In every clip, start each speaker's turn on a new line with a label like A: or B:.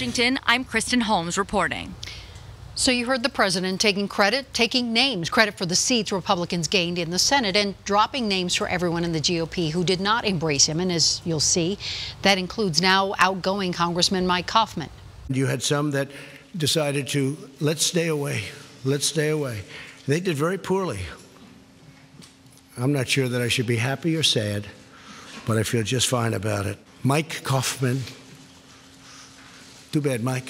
A: Washington, I'm Kristen Holmes reporting.
B: So you heard the president taking names, credit for the seats Republicans gained in the Senate, and dropping names for everyone in the GOP who did not embrace him. And as you'll see, that includes now outgoing Congressman Mike Coffman.
C: You had some that decided to, let's stay away. They did very poorly. I'm not sure that I should be happy or sad, but I feel just fine about it. Mike Coffman. Too bad, Mike.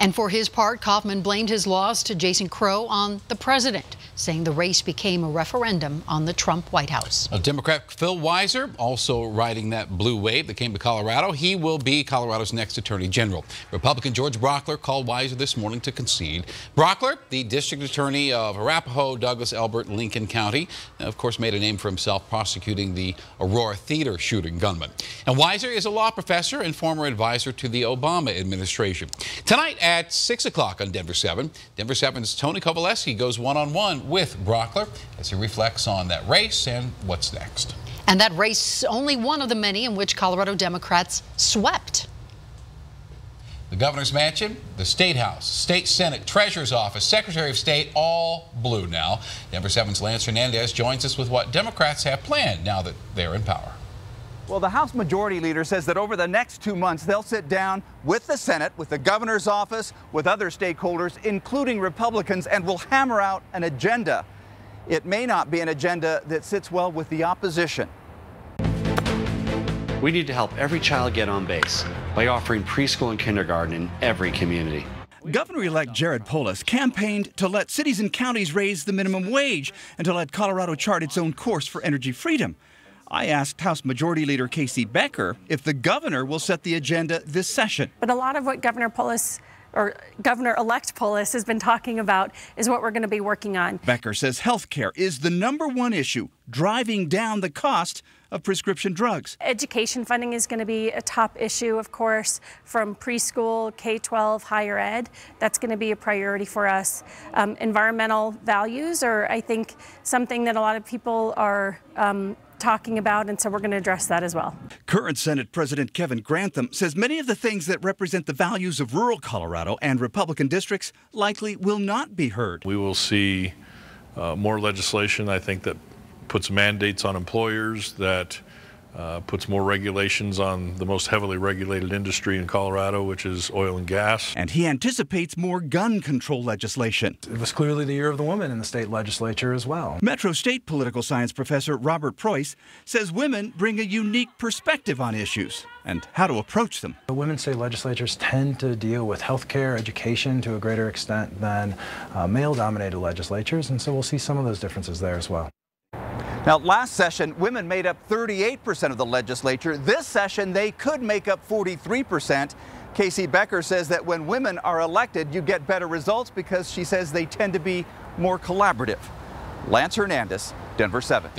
B: And for his part, Coffman blamed his loss to Jason Crow on the president, saying the race became a referendum on the Trump White House.
D: Democrat Phil Weiser also riding that blue wave that came to Colorado. He will be Colorado's next attorney general. Republican George Brockler called Weiser this morning to concede. Brockler, the district attorney of Arapahoe, Douglas, Elbert, Lincoln County, of course made a name for himself prosecuting the Aurora Theater shooting gunman. And Weiser is a law professor and former advisor to the Obama administration. Tonight at 6 o'clock on Denver 7, Denver 7's Tony Kovaleski goes one-on-one with Brockler as he reflects on that race and what's next.
B: And that race, only one of the many in which Colorado Democrats swept.
D: The governor's mansion, the state house, state senate, treasurer's office, secretary of state, all blue now. Denver 7's Lance Hernandez joins us with what Democrats have planned now that they're in power.
E: Well, the House Majority Leader says that over the next 2 months, they'll sit down with the Senate, with the governor's office, with other stakeholders, including Republicans, and will hammer out an agenda. It may not be an agenda that sits well with the opposition.
F: We need to help every child get on base by offering preschool and kindergarten in every community.
G: Governor-elect Jared Polis campaigned to let cities and counties raise the minimum wage and to let Colorado chart its own course for energy freedom. I asked House Majority Leader Casey Becker if the governor will set the agenda this session.
H: But a lot of what Governor Polis, or Governor-elect Polis, has been talking about is what we're going to be working on.
G: Becker says health care is the #1 issue, driving down the cost of prescription drugs.
H: Education funding is going to be a top issue, of course, from preschool, K-12, higher ed. That's going to be a priority for us. Environmental values are, I think, something that a lot of people are talking about, and so we're going to address that as well.
G: Current Senate President Kevin Grantham says many of the things that represent the values of rural Colorado and Republican districts likely will not be heard.
I: We will see more legislation, I think, that puts mandates on employers, that puts more regulations on the most heavily regulated industry in Colorado, which is oil and gas.
G: And he anticipates more gun control legislation.
J: It was clearly the year of the woman in the state legislature as well.
G: Metro State political science professor Robert Preuss says women bring a unique perspective on issues and how to approach them.
J: The women's state legislatures tend to deal with health care, education to a greater extent than male-dominated legislatures, and so we'll see some of those differences there as well.
E: Now, last session, women made up 38% of the legislature. This session, they could make up 43%. Casey Becker says that when women are elected, you get better results because she says they tend to be more collaborative. Lance Hernandez, Denver 7.